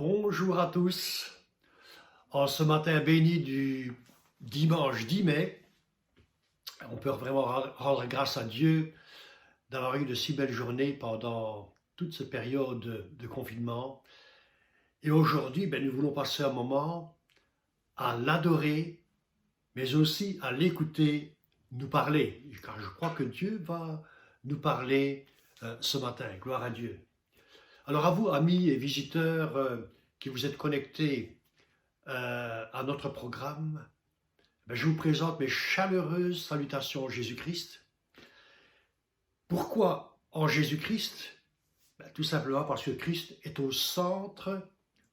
Bonjour à tous. En ce matin béni du dimanche 10 mai, on peut vraiment rendre grâce à Dieu d'avoir eu de si belles journées pendant toute cette période de confinement. Et aujourd'hui, nous voulons passer un moment à l'adorer, mais aussi à l'écouter nous parler, car je crois que Dieu va nous parler ce matin. Gloire à Dieu. Alors à vous, amis et visiteurs qui vous êtes connectés à notre programme, je vous présente mes chaleureuses salutations en Jésus-Christ. Pourquoi en Jésus-Christ? Tout simplement parce que Christ est au centre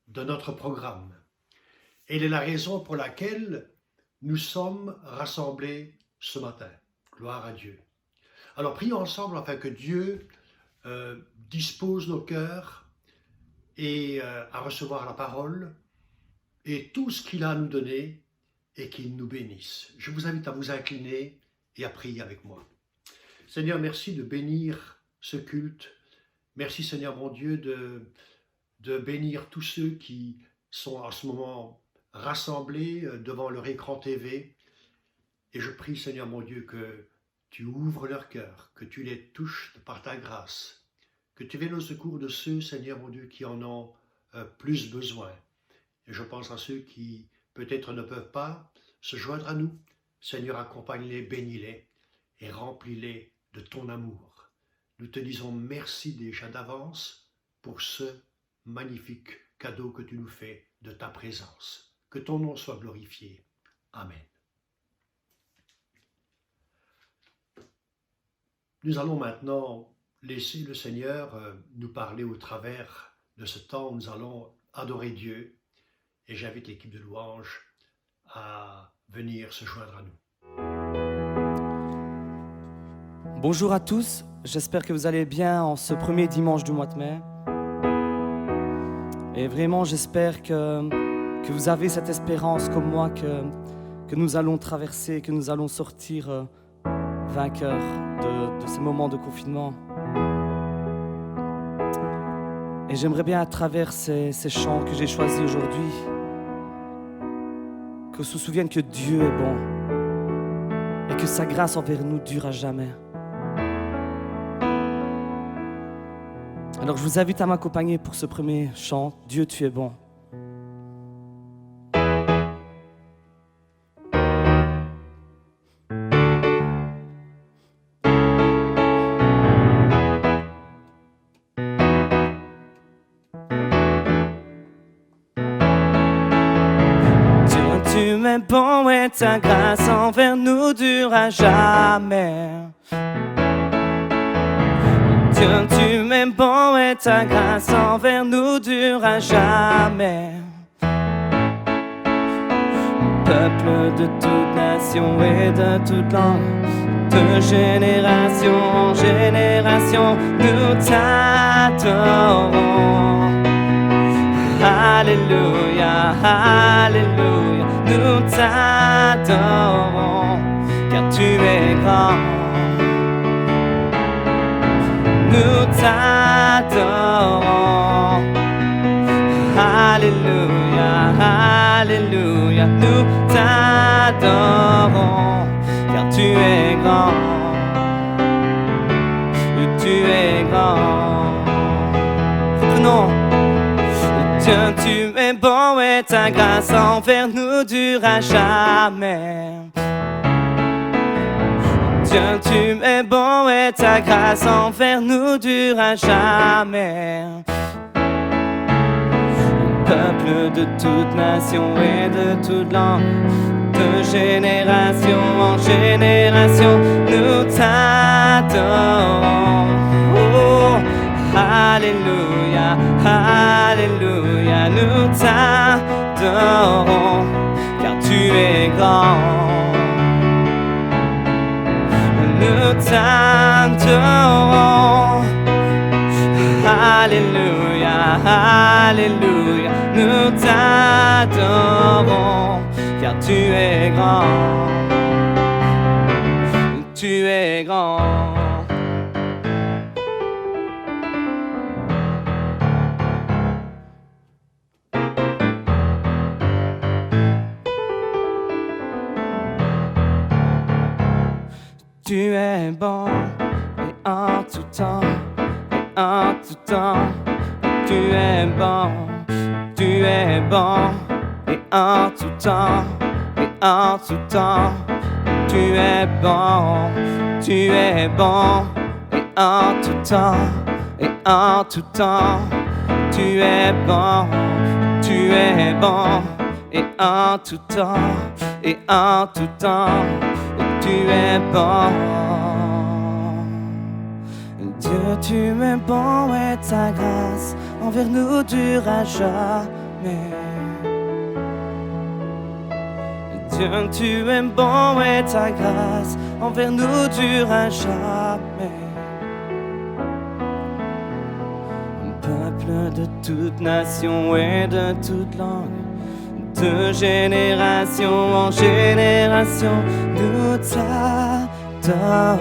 de notre programme. Et il est la raison pour laquelle nous sommes rassemblés ce matin. Gloire à Dieu. Alors prions ensemble afin que Dieu dispose nos cœurs et à recevoir la parole et tout ce qu'il a à nous donner et qu'il nous bénisse. Je vous invite à vous incliner et à prier avec moi. Seigneur, merci de bénir ce culte. Merci Seigneur mon Dieu de bénir tous ceux qui sont en ce moment rassemblés devant leur écran TV. Et je prie Seigneur mon Dieu que tu ouvres leur cœur, que tu les touches par ta grâce, que tu viennes au secours de ceux, Seigneur mon Dieu, qui en ont plus besoin. Et je pense à ceux qui peut-être ne peuvent pas se joindre à nous. Seigneur, accompagne-les, bénis-les et remplis-les de ton amour. Nous te disons merci déjà d'avance pour ce magnifique cadeau que tu nous fais de ta présence. Que ton nom soit glorifié. Amen. Nous allons maintenant laisser le Seigneur nous parler au travers de ce temps où nous allons adorer Dieu. Et j'invite l'équipe de louange à venir se joindre à nous. Bonjour à tous, j'espère que vous allez bien en ce premier dimanche du mois de mai. Et vraiment, j'espère que vous avez cette espérance comme moi que nous allons traverser, que nous allons sortir vainqueurs de ces moments de confinement. Et j'aimerais bien à travers ces chants que j'ai choisis aujourd'hui, qu'on se souvienne que Dieu est bon et que sa grâce envers nous dure à jamais. Alors je vous invite à m'accompagner pour ce premier chant, Dieu tu es bon. Bon et ta grâce envers nous dure à jamais. Dieu, tu m'es bon et ta grâce envers nous dure à jamais. Peuple de toute nation et de toute langue, de génération en génération, nous t'adorons. Alléluia, Alléluia, nous t'adorons, car tu es grand. Nous t'adorons. Alléluia, Alléluia, nous t'adorons, car tu es grand. Tu es grand. Reprenons. Dieu, tu es bon et ta grâce envers nous dure à jamais. Dieu, tu es bon et ta grâce envers nous dure à jamais. Peuple de toute nation et de toute langue, de génération en génération, nous t'adorons. Oh, Alléluia, Alléluia, nous t'adorons, car tu es grand. Nous t'adorons. Alléluia, Alléluia, nous t'adorons, car tu es grand. Tu es grand. Tu es bon et en tout temps, et en tout temps. Tu es bon, tu es bon et en tout temps, et en tout temps. Tu es bon, tu es bon et en tout temps, et en tout temps. Tu es bon, tu es bon et en tout temps, et en tout temps. Tu es bon. Dieu, tu es bon et ta grâce envers nous durera jamais. Dieu, tu es bon et ta grâce envers nous durera jamais. Peuple de toute nation et de toute langue, de génération en génération, nous t'adorons.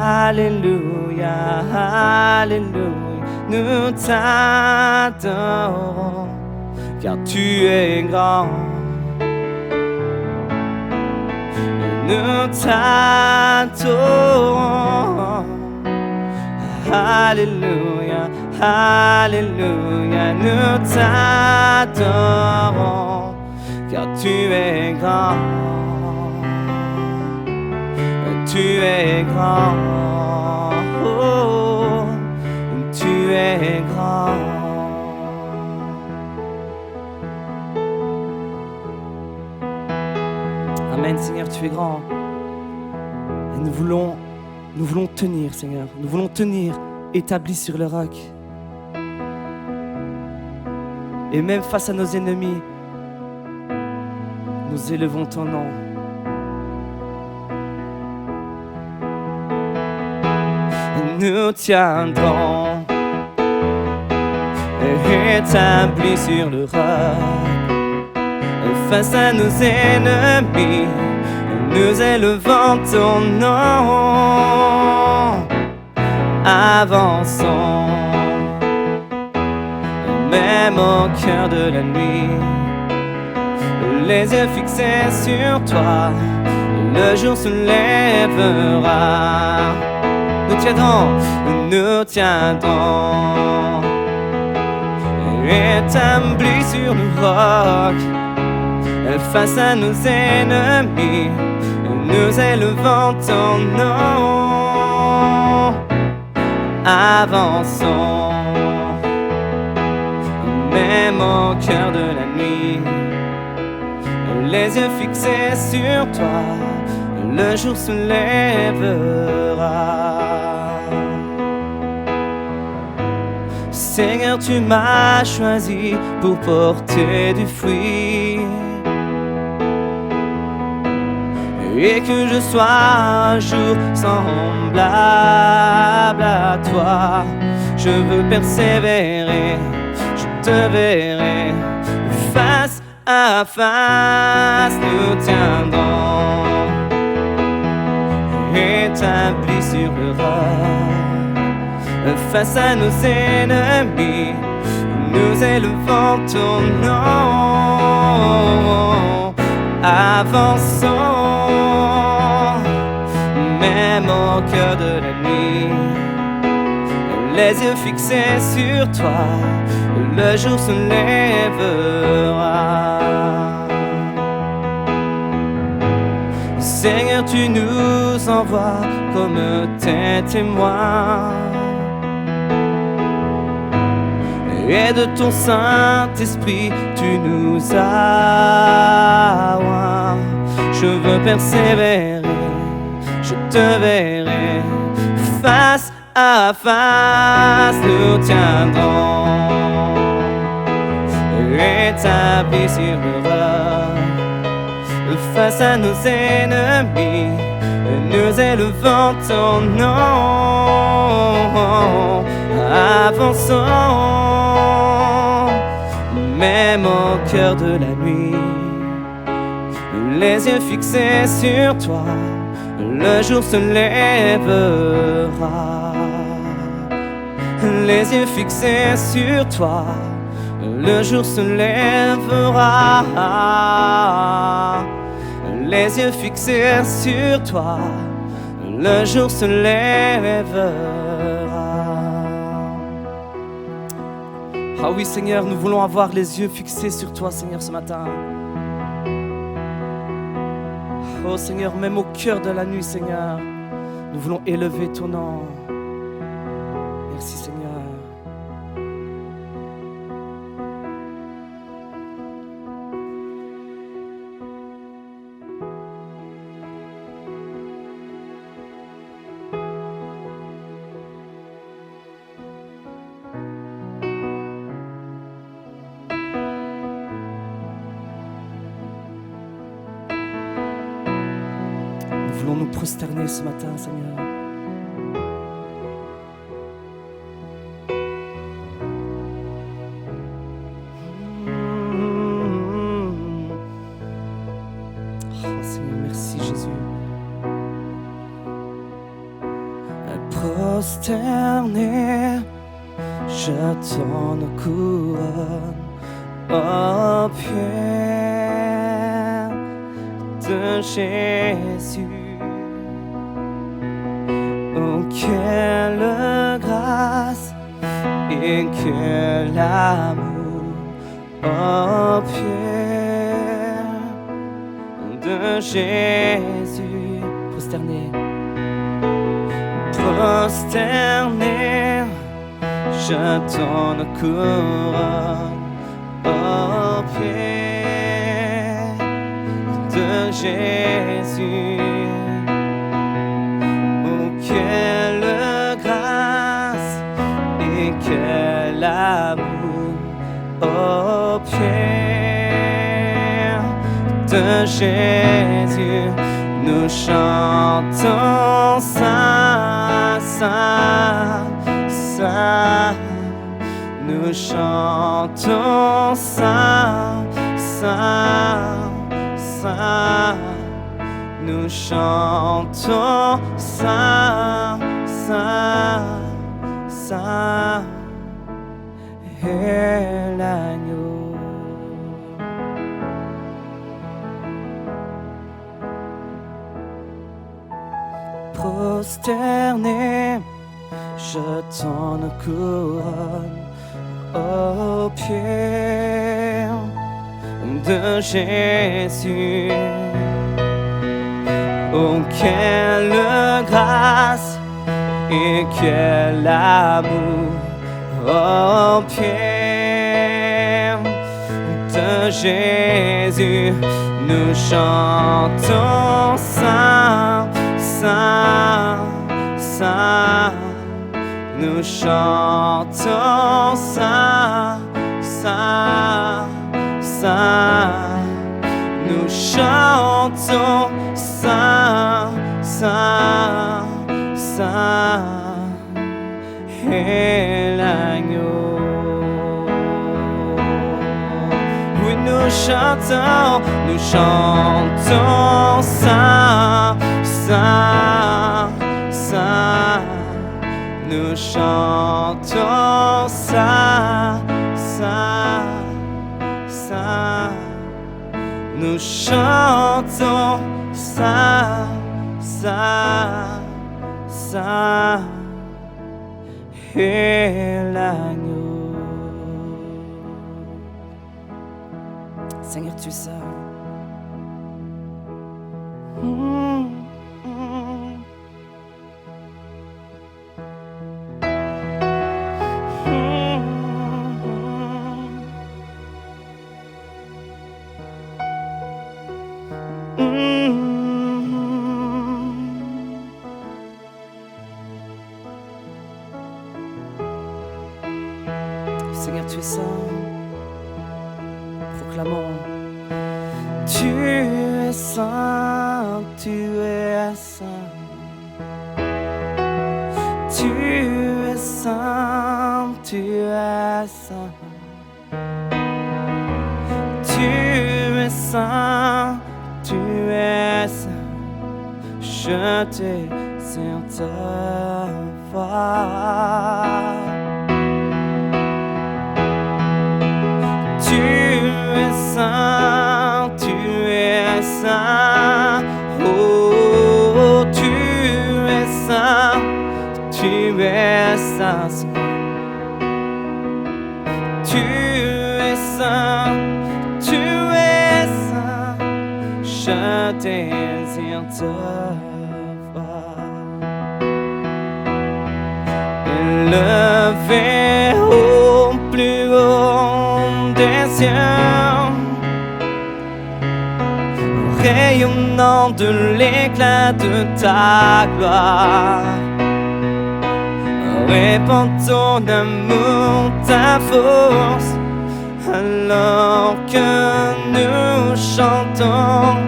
Alléluia, alléluia, nous t'adorons, car tu es grand. Nous t'adorons. Alléluia, alléluia, nous t'adorons, car tu es grand. Tu es grand, oh, tu es grand. Amen, Seigneur, tu es grand. Et nous voulons tenir, Seigneur. Nous voulons tenir établis sur le roc. Et même face à nos ennemis, nous élevons ton nom. Nous tiendrons établis sur le roc. Face à nos ennemis, nous élevons ton nom. Avançons, même au cœur de la nuit, les yeux fixés sur toi, le jour se lèvera. Nous tiendrons, établis sur le roc. Face à nos ennemis, nous élevons ton nom. Avançons, même au cœur de la nuit, les yeux fixés sur toi, le jour se lèvera. Seigneur, tu m'as choisi pour porter du fruit, et que je sois un jour semblable à toi. Je veux persévérer, je te verrai face à face. Nous tiendrons établis sur le roc. Face à nos ennemis, nous élevons ton nom. Avançons, même au cœur de la nuit, les yeux fixés sur toi, le jour se lèvera. Seigneur, tu nous envoies comme tes témoins, et de ton Saint-Esprit tu nous as oint. Je veux persévérer, je te verrai face à face. Nous tiendrons établis sur le roc. Face à nos ennemis, nous élevons ton nom. Avançons, même au cœur de la nuit, les yeux fixés sur toi, le jour se lèvera. Les yeux fixés sur toi, le jour se lèvera. les yeux fixés sur toi, le jour se lèvera. Ah oui Seigneur, nous voulons avoir les yeux fixés sur toi Seigneur ce matin. Oh Seigneur, même au cœur de la nuit Seigneur, nous voulons élever ton nom. Merci Seigneur. Nous voulons nous prosterner ce matin, Seigneur. Oh Seigneur, merci Jésus. Prosterné, je donne couronne aux pieds de Jésus. Oh, quelle grâce et quel amour aux pieds de Jésus. Prosterné, prosterné, je donne couronne aux pieds de Jésus. Oh, quelle grâce et quel amour aux pieds de Jésus. Nous chantons Saint, Saint, Saint. Nous chantons Saint, Saint, Saint. Nous chantons Saint, Saint, Saint. Et l'agneau. Prosterné, je donne couronne aux pieds de Jésus. Oh, quelle grâce et quel amour aux pieds de Jésus. Nous chantons Saint, Saint, Saint. Nous chantons Saint, Saint, Saint. Nous chantons Saint, Saint, Saint. Et l'agneau. Oui, nous chantons Saint, Saint, Saint. Nous chantons Saint, Saint, Saint. Nous chantons Saint, Saint, Saint. Et l'agneau. Seigneur, tu es saint. Seigneur, tu es saint. Proclamons. Tu es saint, tu es saint. Tu es saint, tu es saint. Tu es saint, tu es saint. Je désire te voir. Tu es saint, tu es saint. Tu es saint, tu es saint, je désire te voir. Élevé au plus haut des cieux, rayonnant de l'éclat de ta gloire, répands ton amour, ta force, alors que nous chantons.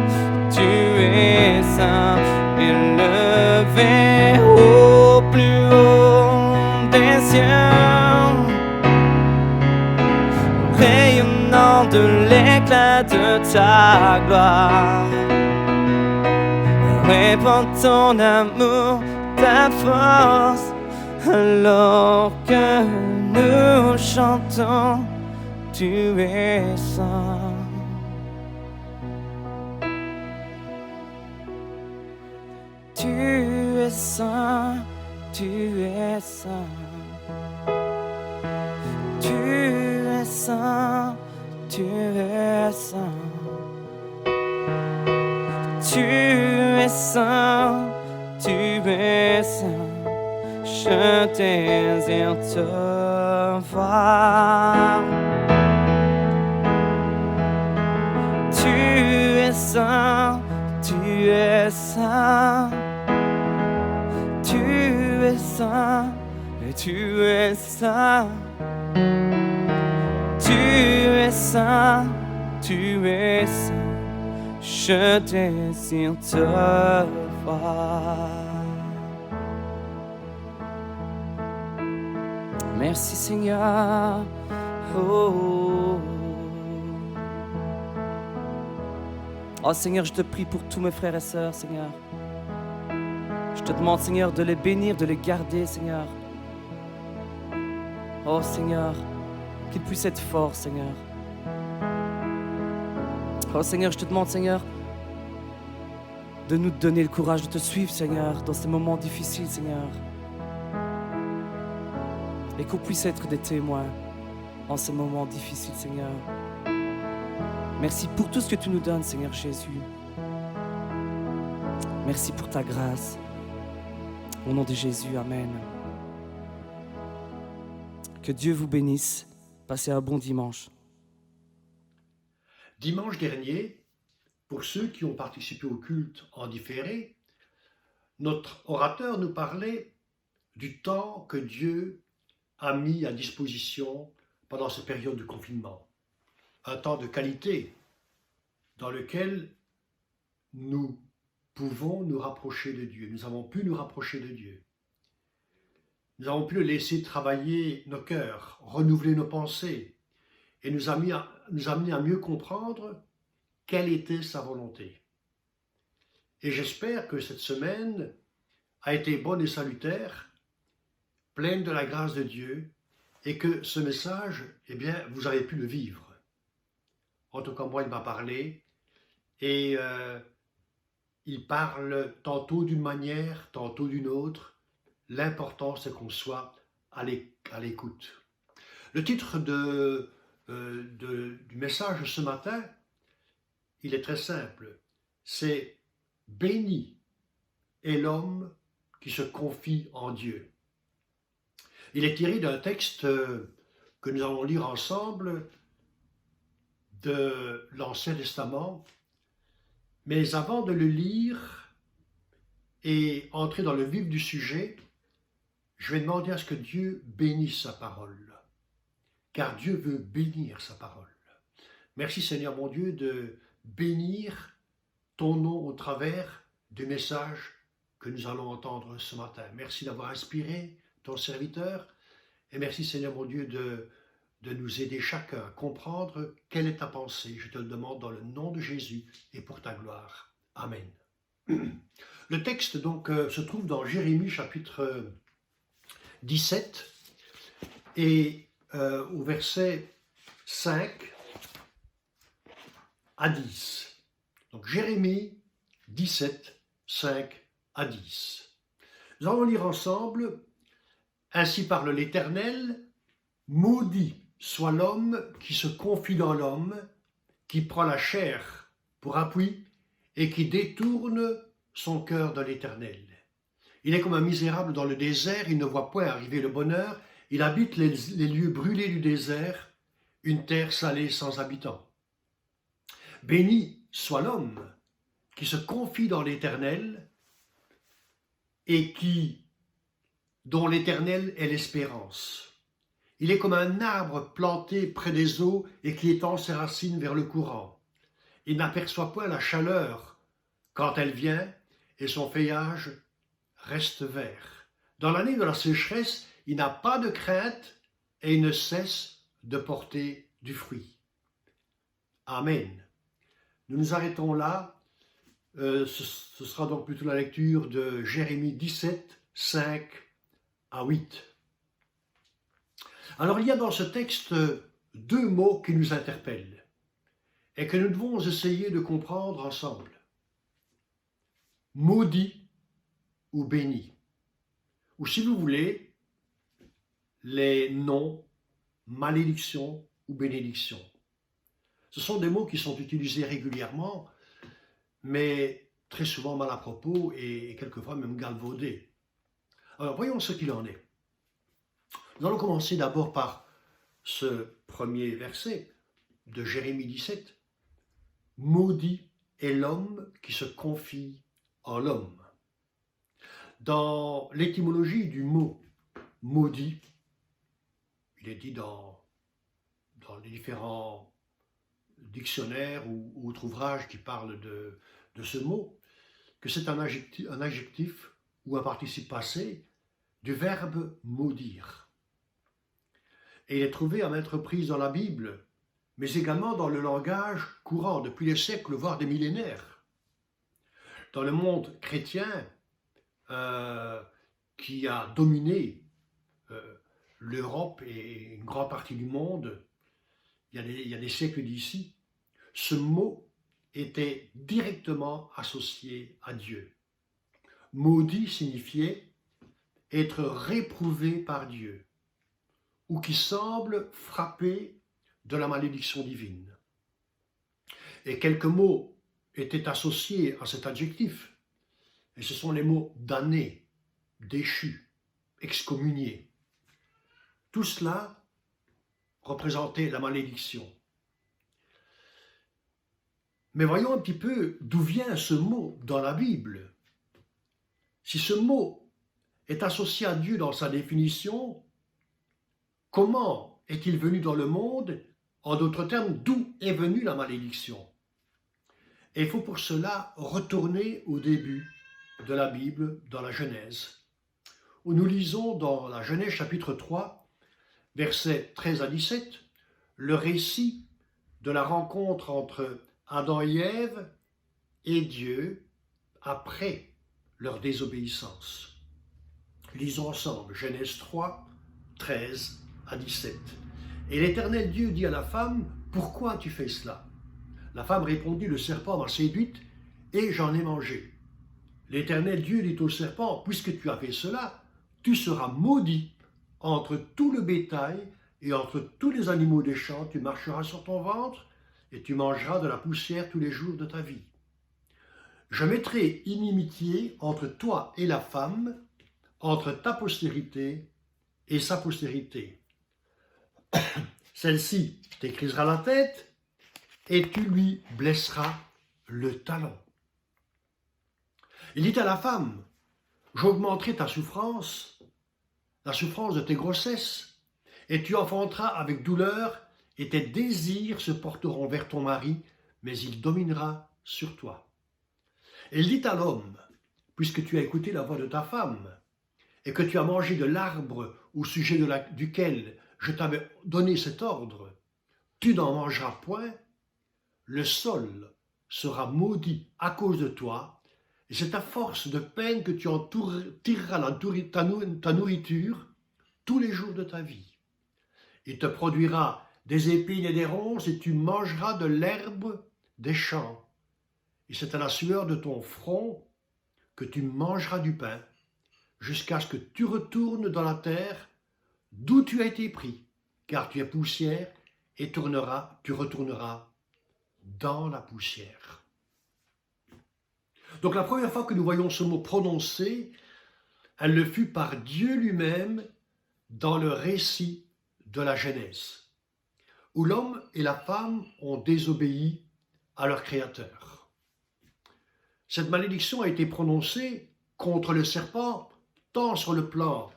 Tu es saint, élevé au plus haut des cieux, rayonnant de l'éclat de ta gloire, répands ton amour, ta force, alors que nous chantons. Tu es saint. Tu es saint, tu es saint. Tu es saint, tu es saint. Tu es saint, tu es saint. Je désire te voir. Tu es saint, tu es saint. Tu es saint, et tu es saint. Tu es saint, tu es saint. Je désire te voir. Merci Seigneur. Oh. Oh Seigneur, je te prie pour tous mes frères et sœurs, Seigneur. Je te demande, Seigneur, de les bénir, de les garder, Seigneur. Oh Seigneur, qu'ils puissent être forts, Seigneur. Oh Seigneur, je te demande, Seigneur, de nous donner le courage de te suivre, Seigneur, dans ces moments difficiles, Seigneur. Et qu'on puisse être des témoins en ces moments difficiles, Seigneur. Merci pour tout ce que tu nous donnes, Seigneur Jésus. Merci pour ta grâce. Au nom de Jésus, Amen. Que Dieu vous bénisse. Passez un bon dimanche. Dimanche dernier, pour ceux qui ont participé au culte en différé, notre orateur nous parlait du temps que Dieu a mis à disposition pendant cette période de confinement. Un temps de qualité dans lequel nous pouvons nous rapprocher de Dieu. Nous avons pu nous rapprocher de Dieu. Nous avons pu le laisser travailler nos cœurs, renouveler nos pensées et nous amener à mieux comprendre quelle était sa volonté. Et j'espère que cette semaine a été bonne et salutaire, pleine de la grâce de Dieu, et que ce message, eh bien, vous avez pu le vivre. En tout cas, moi, il m'a parlé, et il parle tantôt d'une manière, tantôt d'une autre. L'important, c'est qu'on soit à l'écoute. Le titre du message ce matin, il est très simple. C'est « Béni est l'homme qui se confie en Dieu ». Il est tiré d'un texte que nous allons lire ensemble de l'Ancien Testament. Mais avant de le lire et entrer dans le vif du sujet, je vais demander à ce que Dieu bénisse sa parole, car Dieu veut bénir sa parole. Merci Seigneur mon Dieu de bénir ton nom au travers du message que nous allons entendre ce matin. Merci d'avoir inspiré ton serviteur et merci Seigneur mon Dieu de nous aider chacun à comprendre quelle est ta pensée. Je te le demande dans le nom de Jésus et pour ta gloire. Amen. Le texte donc se trouve dans Jérémie chapitre 17 et au verset 5 à 10. Donc Jérémie 17, 5 à 10. Nous allons lire ensemble. Ainsi parle l'Éternel, maudit soit l'homme qui se confie dans l'homme, qui prend la chair pour appui et qui détourne son cœur de l'Éternel. Il est comme un misérable dans le désert, il ne voit point arriver le bonheur, il habite les lieux brûlés du désert, une terre salée sans habitants. Béni soit l'homme qui se confie dans l'Éternel et dont l'Éternel est l'espérance. Il est comme un arbre planté près des eaux et qui étend ses racines vers le courant. Il n'aperçoit point la chaleur quand elle vient et son feuillage reste vert. Dans l'année de la sécheresse, il n'a pas de crainte et il ne cesse de porter du fruit. Amen. Nous nous arrêtons là. Ce sera donc plutôt la lecture de Jérémie 17, 5 à 8. Alors il y a dans ce texte deux mots qui nous interpellent et que nous devons essayer de comprendre ensemble. Maudit ou béni. Ou si vous voulez, les noms malédiction ou bénédiction. Ce sont des mots qui sont utilisés régulièrement, mais très souvent mal à propos et quelquefois même galvaudés. Alors voyons ce qu'il en est. Nous allons commencer d'abord par ce premier verset de Jérémie 17. Maudit est l'homme qui se confie en l'homme. Dans l'étymologie du mot maudit, il est dit dans les différents dictionnaires ou autres ouvrages qui parlent de ce mot, que c'est un adjectif ou un participe passé du verbe maudire. Et il est trouvé à maintes reprises dans la Bible, mais également dans le langage courant depuis des siècles, voire des millénaires. Dans le monde chrétien qui a dominé l'Europe et une grande partie du monde, il y a des siècles d'ici, ce mot était directement associé à Dieu. Maudit signifiait être réprouvé par Dieu, ou qui semble frappé de la malédiction divine. Et quelques mots étaient associés à cet adjectif, et ce sont les mots damné, déchu, excommunié. Tout cela représentait la malédiction. Mais voyons un petit peu d'où vient ce mot dans la Bible. Si ce mot est associé à Dieu dans sa définition, comment est-il venu dans le monde? En d'autres termes, d'où est venue la malédiction? Et il faut pour cela retourner au début de la Bible, dans la Genèse, où nous lisons dans la Genèse chapitre 3, versets 13 à 17, le récit de la rencontre entre Adam et Ève et Dieu après leur désobéissance. Lisons ensemble Genèse 3, 13 à 17. Et l'Éternel Dieu dit à la femme, « Pourquoi as-tu fait cela ?» La femme répondit, « Le serpent m'a séduite et j'en ai mangé. » L'Éternel Dieu dit au serpent, « Puisque tu as fait cela, tu seras maudit entre tout le bétail et entre tous les animaux des champs, tu marcheras sur ton ventre et tu mangeras de la poussière tous les jours de ta vie. Je mettrai inimitié entre toi et la femme, entre ta postérité et sa postérité. Celle-ci t'écrisera la tête et tu lui blesseras le talon. » Il dit à la femme, « J'augmenterai ta souffrance, la souffrance de tes grossesses, et tu enfanteras avec douleur, et tes désirs se porteront vers ton mari, mais il dominera sur toi. » Et il dit à l'homme, « Puisque tu as écouté la voix de ta femme, et que tu as mangé de l'arbre au sujet duquel je t'avais donné cet ordre, tu n'en mangeras point, le sol sera maudit à cause de toi, et c'est à force de peine que tu en tireras ta nourriture tous les jours de ta vie. Il te produira des épines et des ronces, et tu mangeras de l'herbe des champs. Et c'est à la sueur de ton front que tu mangeras du pain, jusqu'à ce que tu retournes dans la terre d'où tu as été pris, car tu es poussière et tu retourneras dans la poussière. Donc la première fois que nous voyons ce mot prononcé, elle le fut par Dieu lui-même dans le récit de la Genèse, où l'homme et la femme ont désobéi à leur Créateur. Cette malédiction a été prononcée contre le serpent, tant sur le plan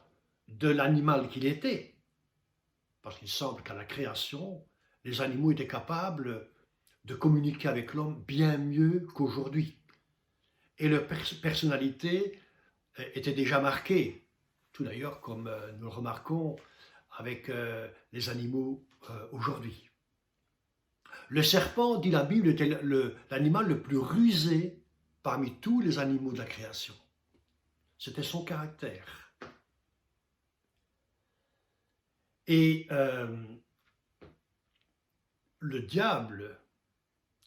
de l'animal qu'il était, parce qu'il semble qu'à la création, les animaux étaient capables de communiquer avec l'homme bien mieux qu'aujourd'hui. Et leur personnalité était déjà marquée, tout d'ailleurs comme nous le remarquons avec les animaux aujourd'hui. Le serpent, dit la Bible, était l'animal le plus rusé parmi tous les animaux de la création. C'était son caractère. Et le diable,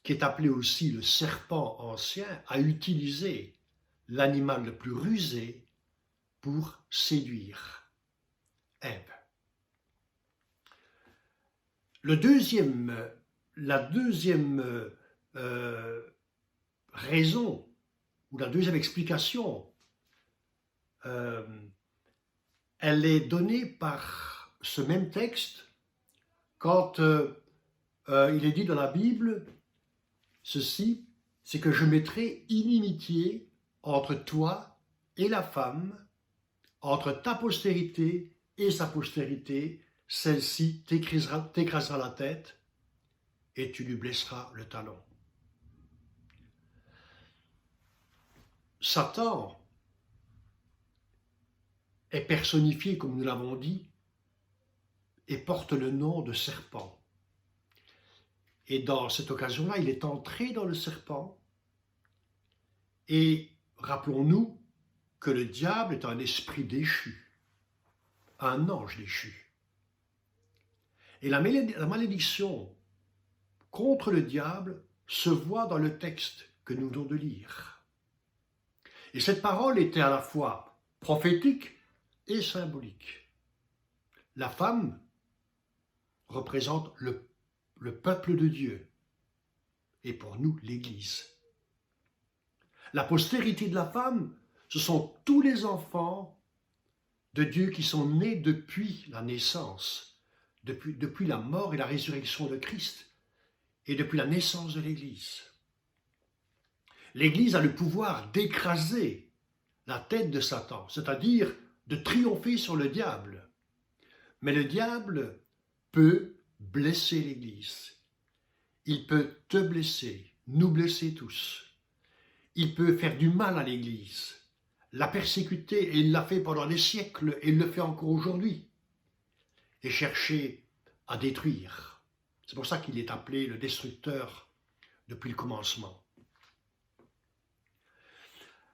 qui est appelé aussi le serpent ancien, a utilisé l'animal le plus rusé pour séduire Ève. La deuxième raison, ou la deuxième explication, elle est donnée par ce même texte quand il est dit dans la Bible ceci, c'est que je mettrai inimitié entre toi et la femme, entre ta postérité et sa postérité, celle-ci t'écrasera la tête et tu lui blesseras le talon. Satan est personnifié, comme nous l'avons dit, et porte le nom de serpent. Et dans cette occasion-là, il est entré dans le serpent. Et rappelons-nous que le diable est un esprit déchu, un ange déchu. Et la malédiction contre le diable se voit dans le texte que nous venons de lire. Et cette parole était à la fois prophétique et symbolique. La femme représente le peuple de Dieu et pour nous l'Église. La postérité de la femme, ce sont tous les enfants de Dieu qui sont nés depuis la naissance, depuis la mort et la résurrection de Christ et depuis la naissance de l'Église. L'Église a le pouvoir d'écraser la tête de Satan, c'est-à-dire de triompher sur le diable. Mais le diable peut blesser l'Église. Il peut te blesser, nous blesser tous. Il peut faire du mal à l'Église, la persécuter, et il l'a fait pendant des siècles, et il le fait encore aujourd'hui, et chercher à détruire. C'est pour ça qu'il est appelé le destructeur depuis le commencement.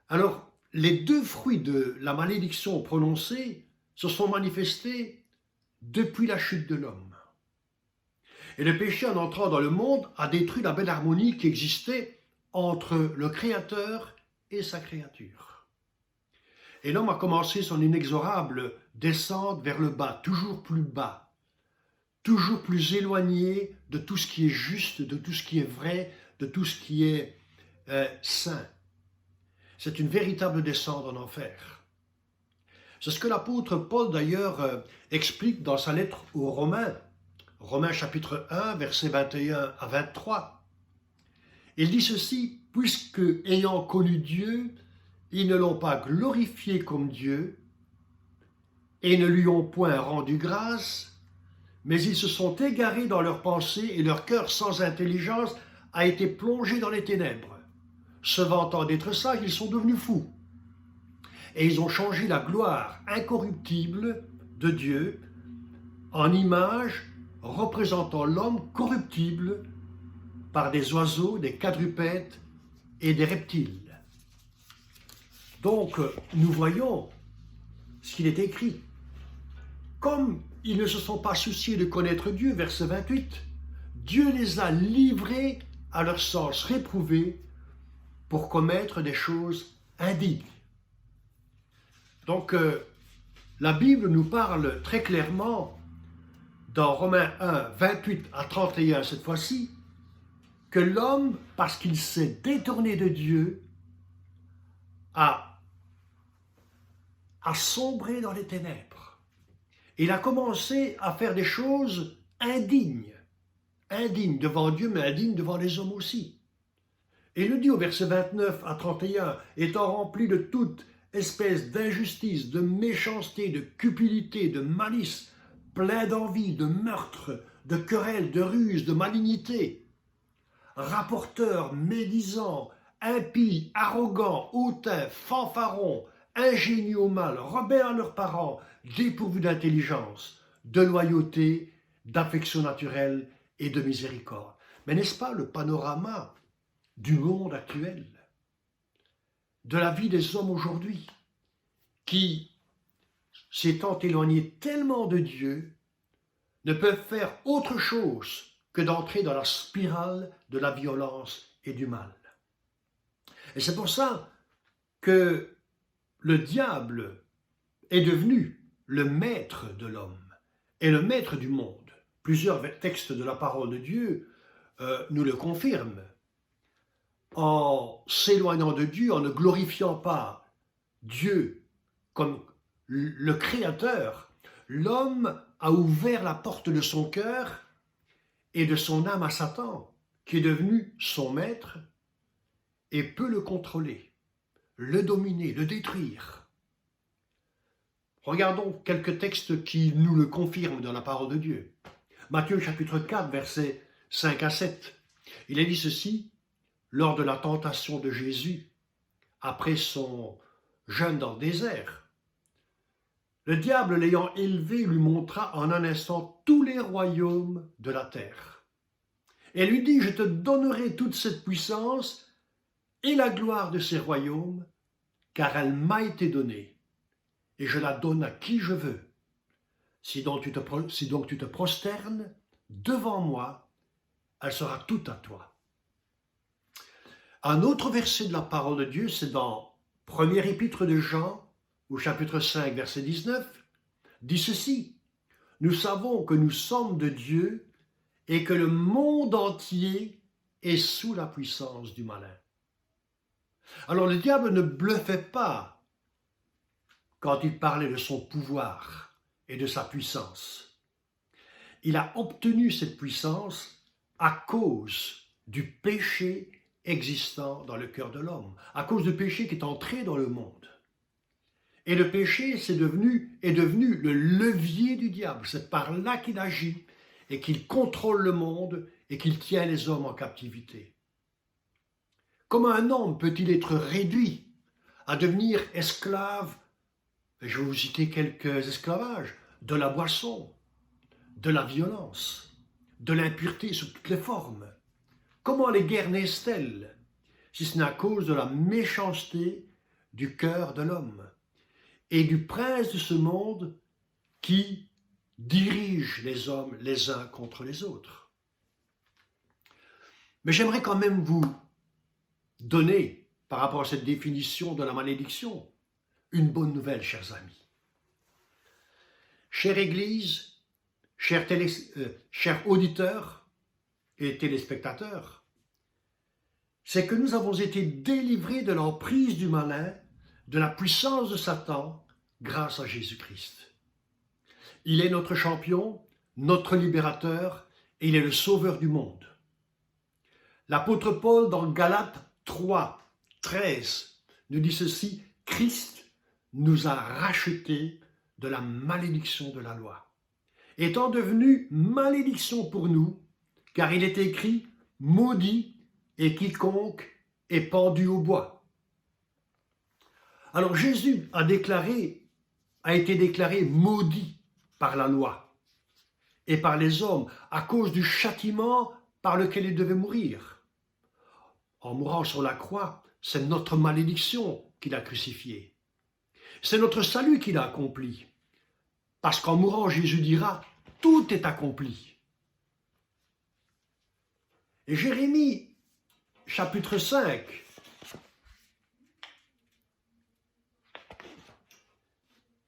Alors, les deux fruits de la malédiction prononcée se sont manifestés depuis la chute de l'homme. Et le péché, en entrant dans le monde, a détruit la belle harmonie qui existait entre le Créateur et sa créature. Et l'homme a commencé son inexorable descente vers le bas, toujours plus éloigné de tout ce qui est juste, de tout ce qui est vrai, de tout ce qui est saint. C'est une véritable descente en enfer. C'est ce que l'apôtre Paul d'ailleurs explique dans sa lettre aux Romains, Romains chapitre 1, versets 21 à 23. Il dit ceci, « Puisque, ayant connu Dieu, ils ne l'ont pas glorifié comme Dieu, et ne lui ont point rendu grâce, mais ils se sont égarés dans leurs pensées, et leur cœur sans intelligence a été plongé dans les ténèbres. Se vantant d'être sages, ils sont devenus fous. Et ils ont changé la gloire incorruptible de Dieu en image représentant l'homme corruptible par des oiseaux, des quadrupèdes et des reptiles. » Donc, nous voyons ce qu'il est écrit. Comme ils ne se sont pas souciés de connaître Dieu, verset 28, Dieu les a livrés à leur sens réprouvé pour commettre des choses indignes. Donc, la Bible nous parle très clairement dans Romains 1, 28 à 31 cette fois-ci, que l'homme, parce qu'il s'est détourné de Dieu, a sombré dans les ténèbres. Il a commencé à faire des choses indignes devant Dieu, mais indignes devant les hommes aussi. Et il le dit au verset 29 à 31, étant rempli de toute espèce d'injustice, de méchanceté, de cupidité, de malice, plein d'envie, de meurtre, de querelle, de ruse, de malignité, rapporteur, médisant, impie, arrogant, hautain, fanfaron, ingénieux au mal, rebelles à leurs parents, dépourvus d'intelligence, de loyauté, d'affection naturelle et de miséricorde. Mais n'est-ce pas le panorama du monde actuel, de la vie des hommes aujourd'hui, qui, s'étant éloignés tellement de Dieu, ne peuvent faire autre chose que d'entrer dans la spirale de la violence et du mal. Et c'est pour ça que le diable est devenu le maître de l'homme et le maître du monde. Plusieurs textes de la parole de Dieu nous le confirment. En s'éloignant de Dieu, en ne glorifiant pas Dieu comme le Créateur, l'homme a ouvert la porte de son cœur et de son âme à Satan, qui est devenu son maître et peut le contrôler, le dominer, le détruire. Regardons quelques textes qui nous le confirment dans la parole de Dieu. Matthieu chapitre 4, versets 5 à 7. Il est dit ceci: lors de la tentation de Jésus, après son jeûne dans le désert, le diable l'ayant élevé lui montra en un instant tous les royaumes de la terre. Et lui dit: je te donnerai toute cette puissance et la gloire de ces royaumes, car elle m'a été donnée, et je la donne à qui je veux. Si donc tu te prosternes devant moi, elle sera toute à toi. Un autre verset de la parole de Dieu, c'est dans Première épître de Jean, au chapitre 5, verset 19, dit ceci: nous savons que nous sommes de Dieu et que le monde entier est sous la puissance du malin. Alors le diable ne bluffait pas quand il parlait de son pouvoir et de sa puissance. Il a obtenu cette puissance à cause du péché existant dans le cœur de l'homme, à cause du péché qui est entré dans le monde. Et le péché est devenu le levier du diable. C'est par là qu'il agit et qu'il contrôle le monde et qu'il tient les hommes en captivité. Comment un homme peut-il être réduit à devenir esclave? Je vais vous citer quelques esclavages: de la boisson, de la violence, de l'impureté sous toutes les formes. Comment les guerres naissent-elles, si ce n'est à cause de la méchanceté du cœur de l'homme et du prince de ce monde qui dirige les hommes les uns contre les autres? Mais j'aimerais quand même vous donner, par rapport à cette définition de la malédiction, une bonne nouvelle, chers amis. Chère Église, chers auditeurs et téléspectateurs, c'est que nous avons été délivrés de l'emprise du malin, de la puissance de Satan, grâce à Jésus-Christ. Il est notre champion, notre libérateur, et il est le sauveur du monde. L'apôtre Paul, dans Galates 3, 13, nous dit ceci: Christ nous a rachetés de la malédiction de la loi, étant devenu malédiction pour nous, car il est écrit: maudit est quiconque est pendu au bois. Alors Jésus a été déclaré maudit par la loi et par les hommes à cause du châtiment par lequel il devait mourir. En mourant sur la croix, c'est notre malédiction qu'il a crucifiée. C'est notre salut qu'il a accompli. Parce qu'en mourant, Jésus dira: tout est accompli. Et Jérémie, chapitre 5,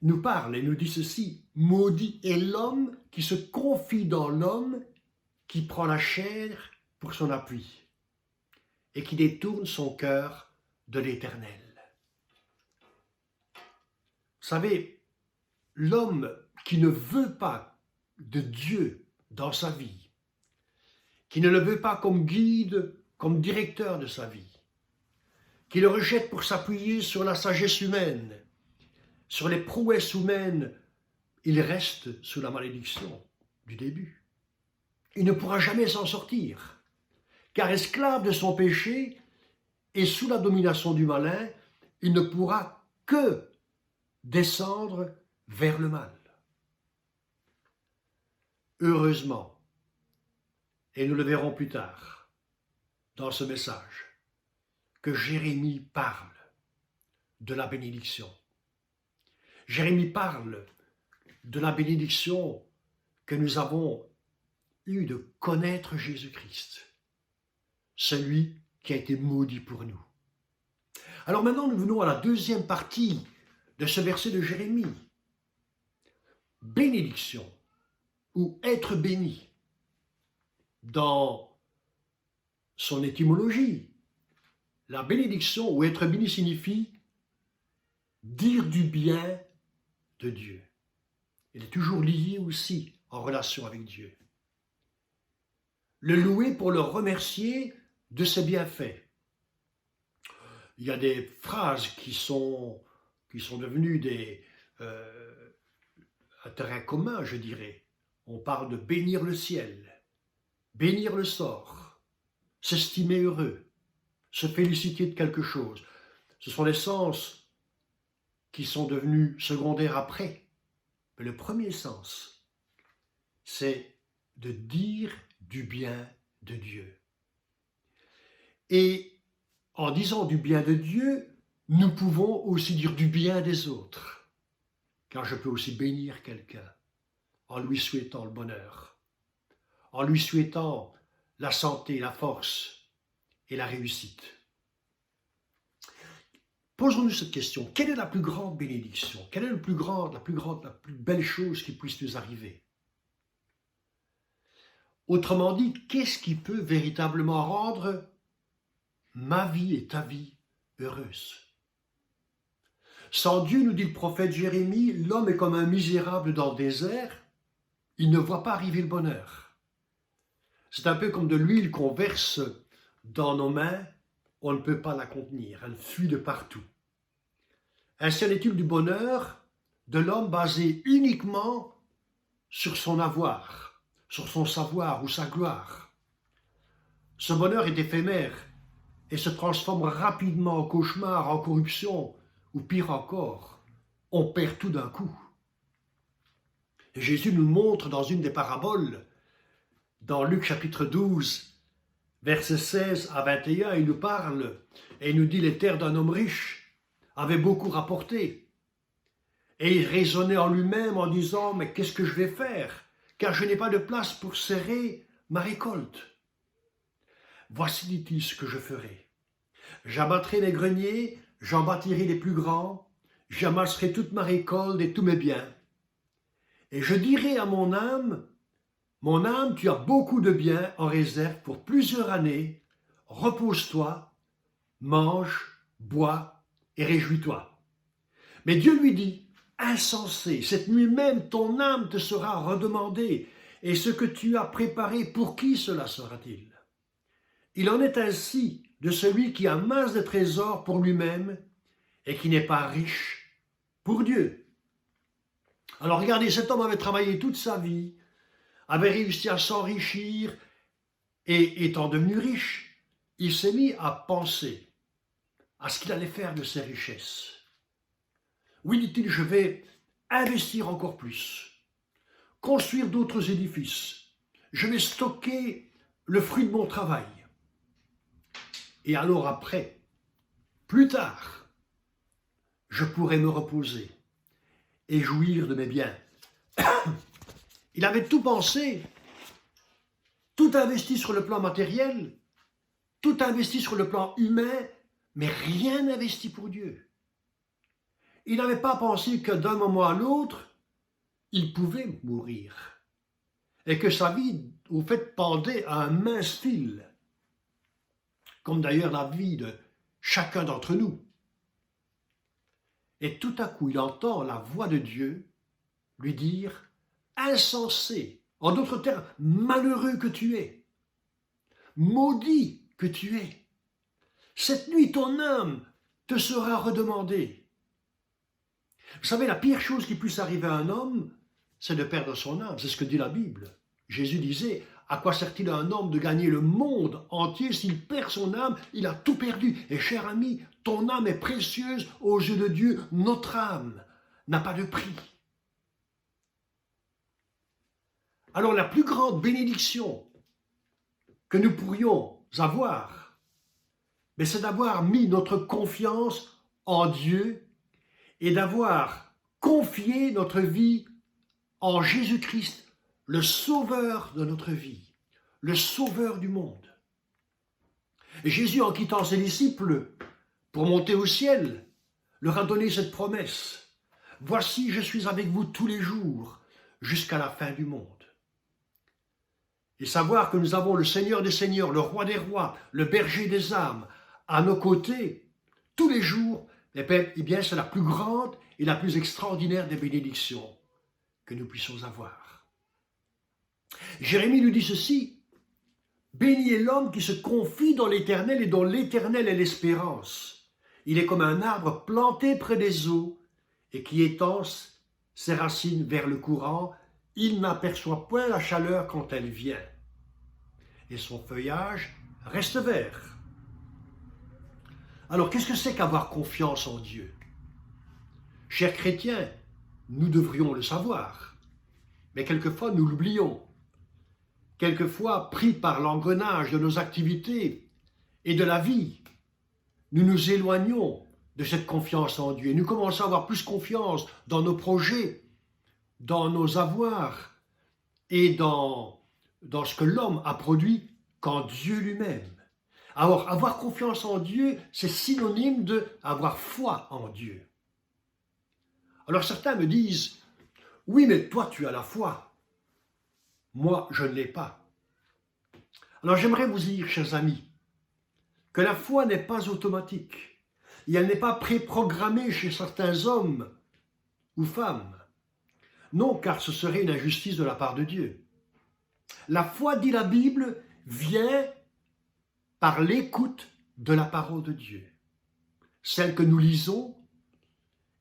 nous parle et nous dit ceci: « Maudit est l'homme qui se confie dans l'homme, qui prend la chair pour son appui et qui détourne son cœur de l'Éternel. » Vous savez, l'homme qui ne veut pas de Dieu dans sa vie, qui ne le veut pas comme guide, comme directeur de sa vie, qui le rejette pour s'appuyer sur la sagesse humaine, sur les prouesses humaines, il reste sous la malédiction du début. Il ne pourra jamais s'en sortir, car esclave de son péché et sous la domination du malin, il ne pourra que descendre vers le mal. Heureusement, et nous le verrons plus tard dans ce message, que Jérémie parle de la bénédiction. Jérémie parle de la bénédiction que nous avons eue de connaître Jésus-Christ, celui qui a été maudit pour nous. Alors maintenant, nous venons à la deuxième partie de ce verset de Jérémie. Bénédiction ou être béni. Dans son étymologie, la bénédiction ou être béni signifie dire du bien de Dieu. Il est toujours lié aussi en relation avec Dieu. Le louer pour le remercier de ses bienfaits. Il y a des phrases qui sont devenues un terrain commun, je dirais. On parle de bénir le ciel, bénir le sort, s'estimer heureux, se féliciter de quelque chose. Ce sont des sens qui sont devenus secondaires après. Mais le premier sens, c'est de dire du bien de Dieu. Et en disant du bien de Dieu, nous pouvons aussi dire du bien des autres. Car je peux aussi bénir quelqu'un en lui souhaitant le bonheur, en lui souhaitant la santé, la force et la réussite. Posons-nous cette question: quelle est la plus grande bénédiction? Quelle est la plus belle chose qui puisse nous arriver? Autrement dit, qu'est-ce qui peut véritablement rendre ma vie et ta vie heureuse? Sans Dieu, nous dit le prophète Jérémie, l'homme est comme un misérable dans le désert, il ne voit pas arriver le bonheur. C'est un peu comme de l'huile qu'on verse dans nos mains, on ne peut pas la contenir, elle fuit de partout. Ainsi en est-il du bonheur de l'homme basé uniquement sur son avoir, sur son savoir ou sa gloire. Ce bonheur est éphémère et se transforme rapidement en cauchemar, en corruption, ou pire encore, on perd tout d'un coup. Et Jésus nous montre dans une des paraboles, dans Luc chapitre 12, versets 16 à 21, il nous parle et il nous dit: les terres d'un homme riche avaient beaucoup rapporté. Et il raisonnait en lui-même en disant: mais qu'est-ce que je vais faire? Car je n'ai pas de place pour serrer ma récolte. Voici, dit-il, ce que je ferai. J'abattrai les greniers, j'en bâtirai les plus grands, j'amasserai toute ma récolte et tous mes biens. Et je dirai à mon âme, tu as beaucoup de biens en réserve pour plusieurs années, repose-toi, mange, bois et réjouis-toi. Mais Dieu lui dit: insensé, cette nuit même ton âme te sera redemandée, et ce que tu as préparé, pour qui cela sera-t-il? Il en est ainsi de celui qui amasse des trésors pour lui-même et qui n'est pas riche pour Dieu. Alors regardez, cet homme avait travaillé toute sa vie, avait réussi à s'enrichir, et étant devenu riche, il s'est mis à penser à ce qu'il allait faire de ses richesses. Oui, dit-il, je vais investir encore plus, construire d'autres édifices, je vais stocker le fruit de mon travail. Et alors après, plus tard, je pourrai me reposer et jouir de mes biens. Il avait tout pensé, tout investi sur le plan matériel, tout investi sur le plan humain, mais rien investi pour Dieu. il n'avait pas pensé que d'un moment à l'autre, il pouvait mourir. Et que sa vie, au fait, pendait à un mince fil. Comme d'ailleurs la vie de chacun d'entre nous. Et tout à coup, il entend la voix de Dieu lui dire « Insensé », en d'autres termes, malheureux que tu es, maudit que tu es. Cette nuit, ton âme te sera redemandée. Vous savez, la pire chose qui puisse arriver à un homme, c'est de perdre son âme. C'est ce que dit la Bible. Jésus disait, à quoi sert-il à un homme de gagner le monde entier s'il perd son âme? Il a tout perdu. Et cher ami, ton âme est précieuse aux yeux de Dieu. Notre âme n'a pas de prix. Alors la plus grande bénédiction que nous pourrions avoir, c'est d'avoir mis notre confiance en Dieu et d'avoir confié notre vie en Jésus-Christ, le sauveur de notre vie, le sauveur du monde. Et Jésus, en quittant ses disciples pour monter au ciel, leur a donné cette promesse. « Voici, je suis avec vous tous les jours, jusqu'à la fin du monde. » Et savoir que nous avons le Seigneur des Seigneurs, le Roi des Rois, le Berger des âmes, à nos côtés, tous les jours, eh bien, c'est la plus grande et la plus extraordinaire des bénédictions que nous puissions avoir. Jérémie nous dit ceci, « Béni est l'homme qui se confie dans l'Éternel et dont l'Éternel est l'espérance. Il est comme un arbre planté près des eaux et qui étend ses racines vers le courant. Il n'aperçoit point la chaleur quand elle vient. Et son feuillage reste vert. » Alors, qu'est-ce que c'est qu'avoir confiance en Dieu? Chers chrétiens, nous devrions le savoir, mais quelquefois nous l'oublions. Quelquefois, pris par l'engrenage de nos activités et de la vie, nous nous éloignons de cette confiance en Dieu. Nous commençons à avoir plus confiance dans nos projets, dans nos avoirs et dans ce que l'homme a produit qu'en Dieu lui-même. Alors, avoir confiance en Dieu, c'est synonyme d'avoir foi en Dieu. Alors certains me disent, oui, mais toi tu as la foi. Moi, je ne l'ai pas. Alors j'aimerais vous dire, chers amis, que la foi n'est pas automatique. Et elle n'est pas préprogrammée chez certains hommes ou femmes. Non, car ce serait une injustice de la part de Dieu. La foi, dit la Bible, vient par l'écoute de la parole de Dieu. Celle que nous lisons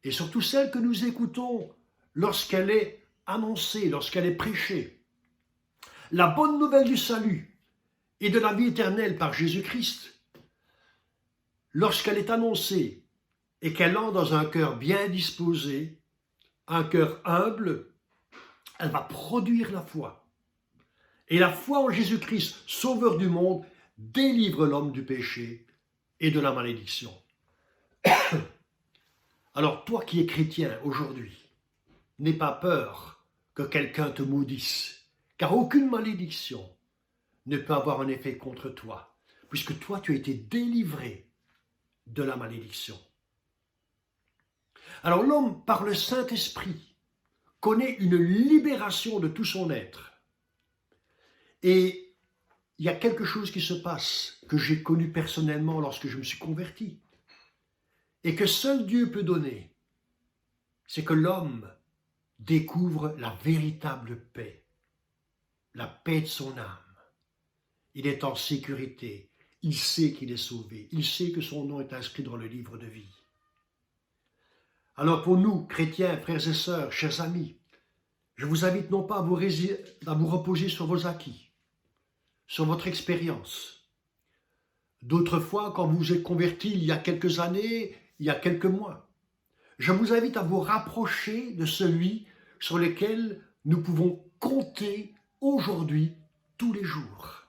et surtout celle que nous écoutons lorsqu'elle est annoncée, lorsqu'elle est prêchée. La bonne nouvelle du salut et de la vie éternelle par Jésus-Christ, lorsqu'elle est annoncée et qu'elle entre dans un cœur bien disposé, un cœur humble, elle va produire la foi. Et la foi en Jésus-Christ, sauveur du monde, délivre l'homme du péché et de la malédiction. Alors toi qui es chrétien aujourd'hui, n'aie pas peur que quelqu'un te maudisse, car aucune malédiction ne peut avoir un effet contre toi, puisque toi tu as été délivré de la malédiction. Alors l'homme, par le Saint-Esprit, connaît une libération de tout son être. Et il y a quelque chose qui se passe, que j'ai connu personnellement lorsque je me suis converti, et que seul Dieu peut donner, c'est que l'homme découvre la véritable paix, la paix de son âme. Il est en sécurité, il sait qu'il est sauvé, il sait que son nom est inscrit dans le livre de vie. Alors pour nous, chrétiens, frères et sœurs, chers amis, je vous invite non pas à vous reposer sur vos acquis, sur votre expérience. D'autres fois, quand vous vous êtes convertis il y a quelques années, il y a quelques mois, je vous invite à vous rapprocher de celui sur lequel nous pouvons compter aujourd'hui, tous les jours.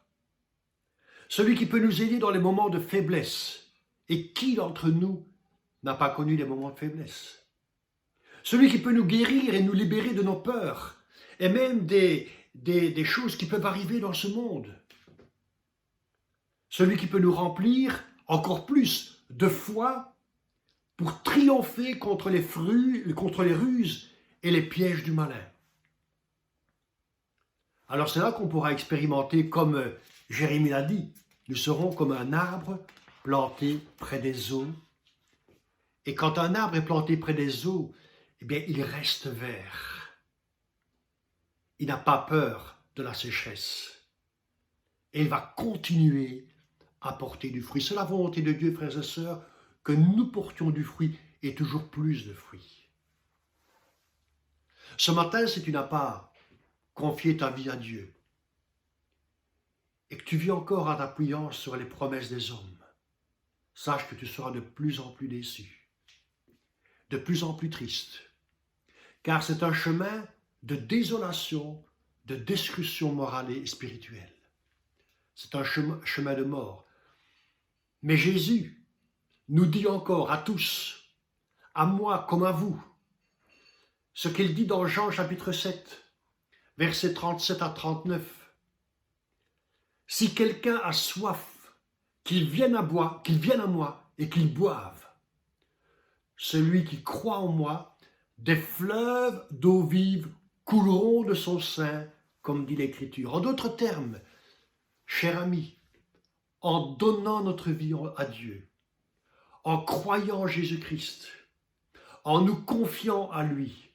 Celui qui peut nous aider dans les moments de faiblesse. Et qui d'entre nous n'a pas connu des moments de faiblesse? Celui qui peut nous guérir et nous libérer de nos peurs, et même des choses qui peuvent arriver dans ce monde. Celui qui peut nous remplir encore plus de foi pour triompher contre les ruses et les pièges du malin. Alors c'est là qu'on pourra expérimenter, comme Jérémie l'a dit, nous serons comme un arbre planté près des eaux. Et quand un arbre est planté près des eaux, eh bien, il reste vert. Il n'a pas peur de la sécheresse. Et il va continuer à porter du fruit. C'est la volonté de Dieu, frères et sœurs, que nous portions du fruit et toujours plus de fruits. Ce matin, si tu n'as pas confié ta vie à Dieu et que tu vis encore en t'appuyant sur les promesses des hommes, sache que tu seras de plus en plus déçu, de plus en plus triste, car c'est un chemin de désolation, de destruction morale et spirituelle. C'est un chemin de mort. Mais Jésus nous dit encore à tous, à moi comme à vous, ce qu'il dit dans Jean chapitre 7, versets 37 à 39. Si quelqu'un a soif, qu'il vienne à moi et qu'il boive. Celui qui croit en moi, des fleuves d'eau vive couleront de son sein, comme dit l'Écriture. En d'autres termes, cher ami, en donnant notre vie à Dieu, en croyant en Jésus-Christ, en nous confiant à lui,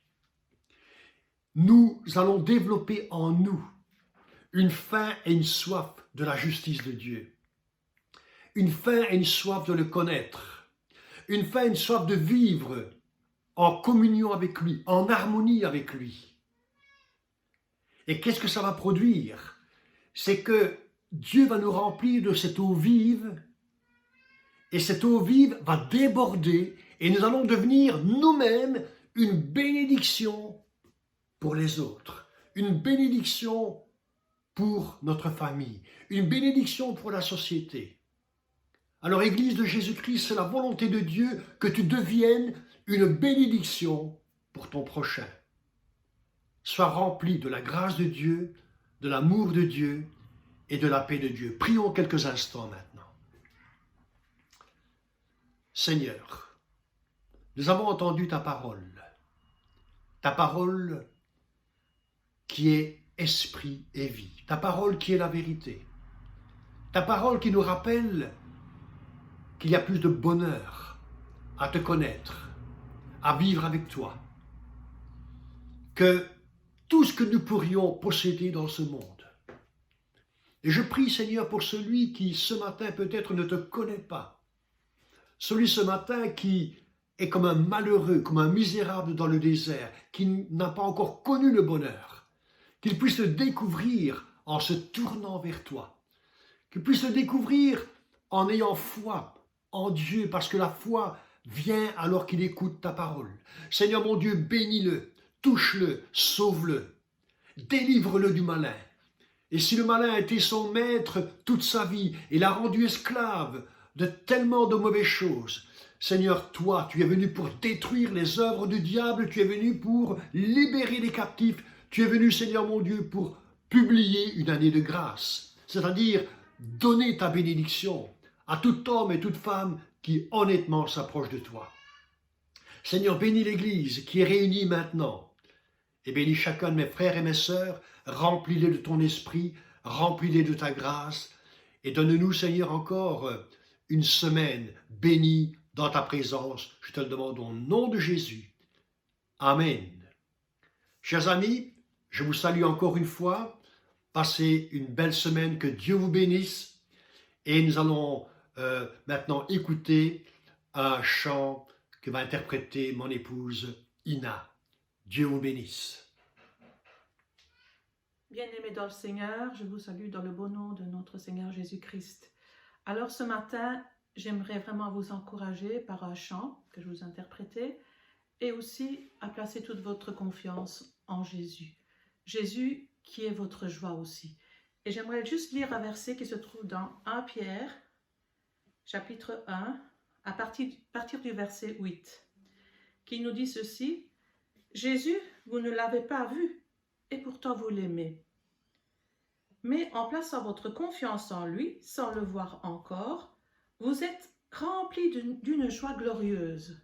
nous allons développer en nous une faim et une soif de la justice de Dieu, une faim et une soif de le connaître, une faim et une soif de vivre en communion avec lui, en harmonie avec lui. Et qu'est-ce que ça va produire? C'est que Dieu va nous remplir de cette eau vive, et cette eau vive va déborder, et nous allons devenir nous-mêmes une bénédiction pour les autres, une bénédiction pour notre famille, une bénédiction pour la société. Alors, Église de Jésus-Christ, c'est la volonté de Dieu que tu deviennes une bénédiction pour ton prochain. Sois rempli de la grâce de Dieu, de l'amour de Dieu et de la paix de Dieu. Prions quelques instants maintenant. Seigneur, nous avons entendu ta parole qui est esprit et vie, ta parole qui est la vérité, ta parole qui nous rappelle qu'il y a plus de bonheur à te connaître, à vivre avec toi, que tout ce que nous pourrions posséder dans ce monde. Et je prie, Seigneur, pour celui qui ce matin peut-être ne te connaît pas, celui ce matin qui est comme un malheureux, comme un misérable dans le désert, qui n'a pas encore connu le bonheur, qu'il puisse le découvrir en se tournant vers toi, qu'il puisse le découvrir en ayant foi en Dieu, parce que la foi vient alors qu'il écoute ta parole. Seigneur mon Dieu, bénis-le, touche-le, sauve-le, délivre-le du malin. Et si le malin a été son maître toute sa vie et l'a rendu esclave de tellement de mauvaises choses, Seigneur, toi, tu es venu pour détruire les œuvres du diable, tu es venu pour libérer les captifs, tu es venu, Seigneur mon Dieu, pour publier une année de grâce, c'est-à-dire donner ta bénédiction à tout homme et toute femme qui honnêtement s'approche de toi. Seigneur, bénis l'Église qui est réunie maintenant, et bénis chacun de mes frères et mes sœurs, remplis-les de ton esprit, remplis-les de ta grâce, et donne-nous, Seigneur, encore une semaine bénie dans ta présence. Je te le demande au nom de Jésus. Amen. Chers amis, je vous salue encore une fois. Passez une belle semaine, que Dieu vous bénisse. Et nous allons maintenant écouter un chant que va interpréter mon épouse Ina. Dieu vous bénisse. Bien-aimés dans le Seigneur, je vous salue dans le beau nom de notre Seigneur Jésus-Christ. Alors ce matin, j'aimerais vraiment vous encourager par un chant que je vous interprétais et aussi à placer toute votre confiance en Jésus. Jésus qui est votre joie aussi. Et j'aimerais juste lire un verset qui se trouve dans 1 Pierre, chapitre 1, à partir du verset 8, qui nous dit ceci: « Jésus, vous ne l'avez pas vu, et pourtant vous l'aimez. Mais en plaçant votre confiance en lui, sans le voir encore, vous êtes remplis d'une joie glorieuse,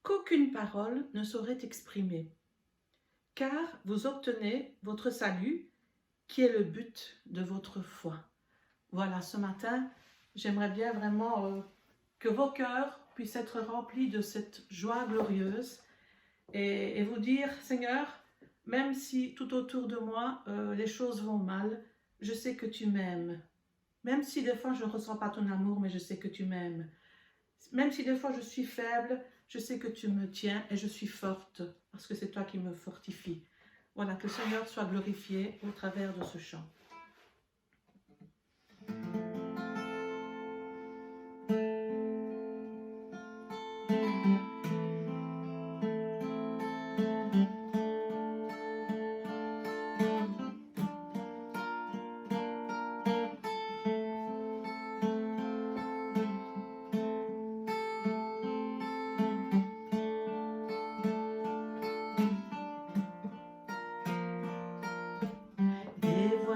qu'aucune parole ne saurait exprimer, car vous obtenez votre salut, qui est le but de votre foi. Voilà, ce matin, j'aimerais bien vraiment que vos cœurs puissent être remplis de cette joie glorieuse et vous dire, Seigneur, même si tout autour de moi, les choses vont mal, je sais que tu m'aimes. Même si des fois je ne ressens pas ton amour, mais je sais que tu m'aimes. Même si des fois je suis faible, je sais que tu me tiens et je suis forte, parce que c'est toi qui me fortifie. Voilà, que le Seigneur soit glorifié au travers de ce chant. Des voix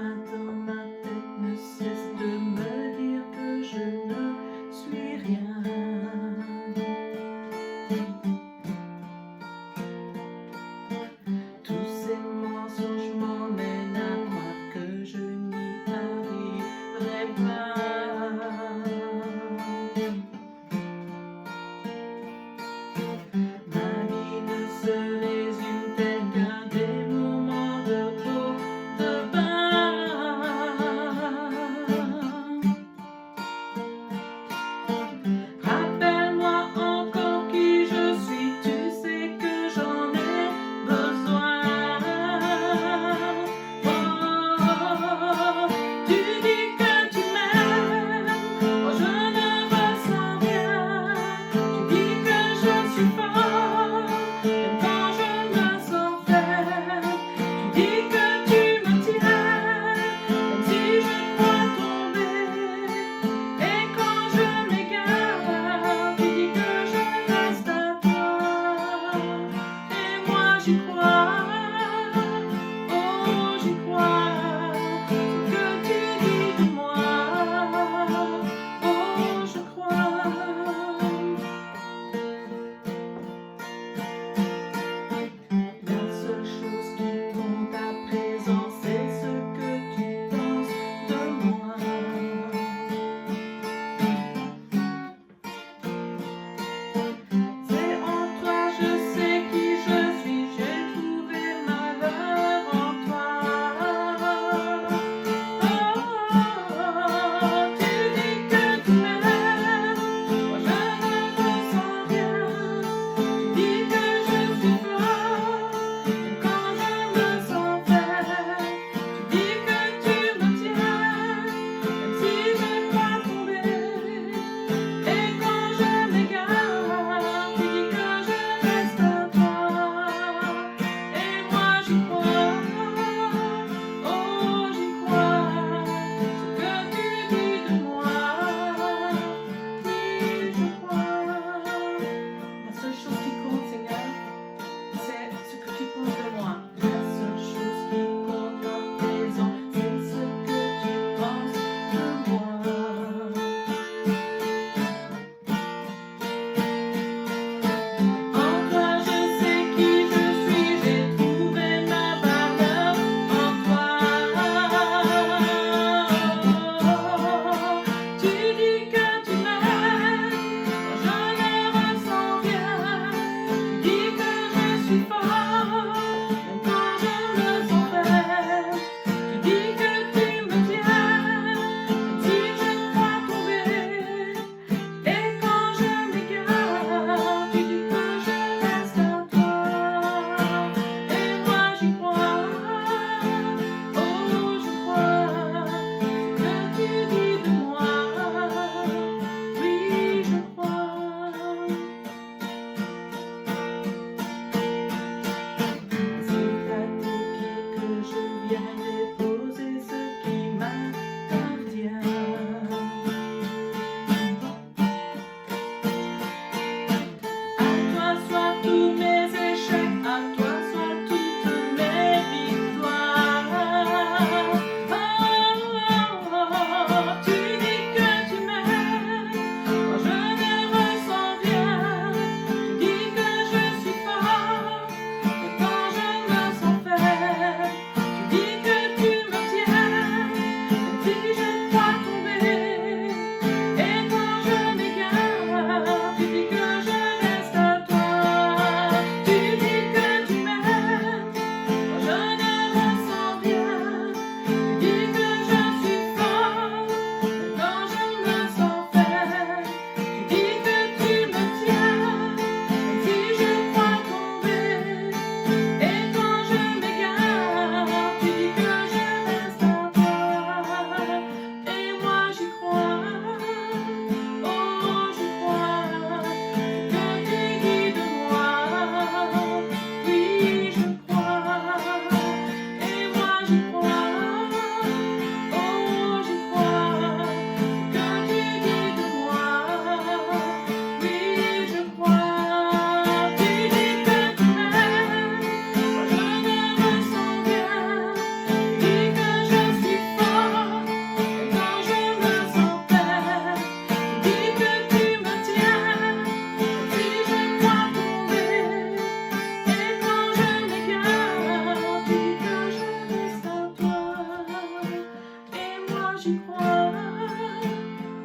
j'y crois.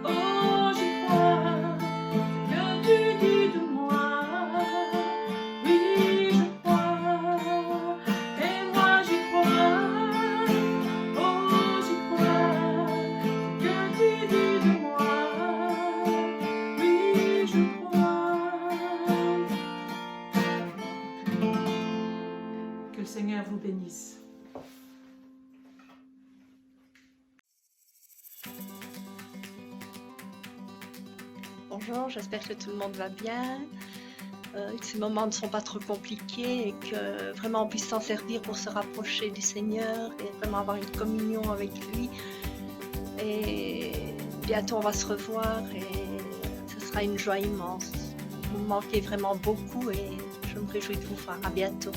Oh, j'y crois. Que tu dis de moi. Oui, je crois. Et moi, j'y crois. Oh, j'y crois. Que tu dis de moi. Oui, je crois. Que le Seigneur vous bénisse. Bonjour, j'espère que tout le monde va bien, que ces moments ne sont pas trop compliqués et que vraiment on puisse s'en servir pour se rapprocher du Seigneur et vraiment avoir une communion avec lui. Et bientôt on va se revoir et ce sera une joie immense. Vous me manquez vraiment beaucoup et je me réjouis de vous voir. À bientôt.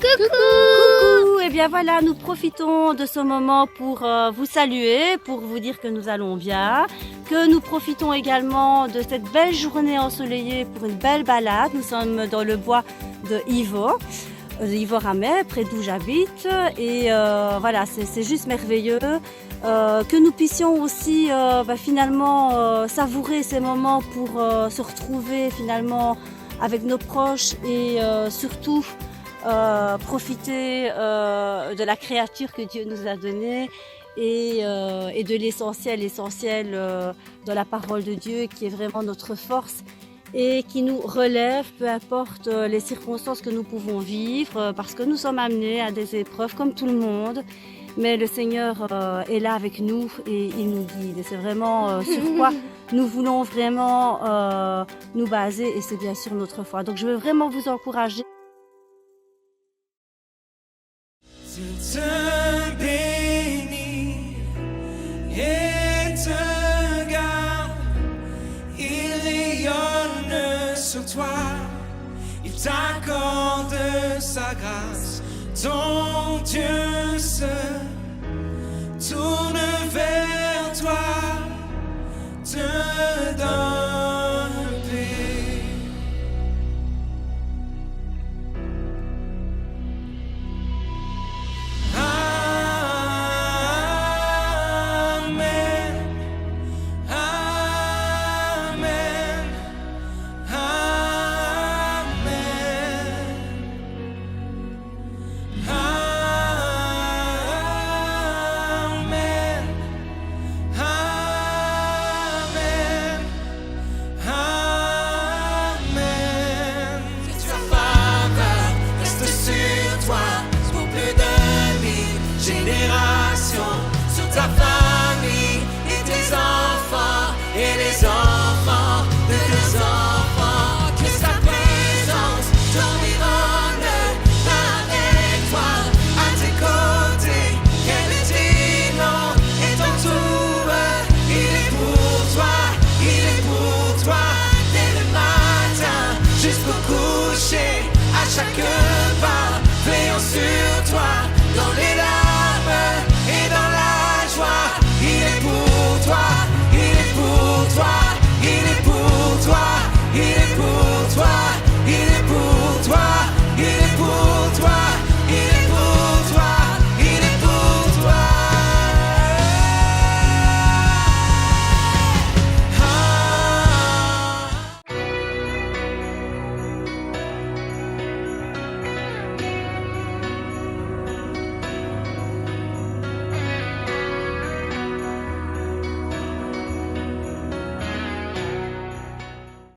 Coucou! Et bien voilà, nous profitons de ce moment pour vous saluer, pour vous dire que nous allons bien, que nous profitons également de cette belle journée ensoleillée pour une belle balade. Nous sommes dans le bois de Ivo Ramet, près d'où j'habite. Et voilà, c'est juste merveilleux. Que nous puissions aussi finalement savourer ces moments pour se retrouver finalement avec nos proches et surtout profiter de la créature que Dieu nous a donnée et de l'essentiel de la parole de Dieu qui est vraiment notre force et qui nous relève, peu importe les circonstances que nous pouvons vivre, parce que nous sommes amenés à des épreuves comme tout le monde, mais le Seigneur est là avec nous et il nous guide. Et c'est vraiment sur quoi nous voulons vraiment nous baser et c'est bien sûr notre foi. Donc je veux vraiment vous encourager. Dieu te bénit et te garde, il rayonne sur toi, il t'accorde sa grâce, ton Dieu se tourne vers toi, te donne paix. Sur ta famille et tes enfants et les enfants.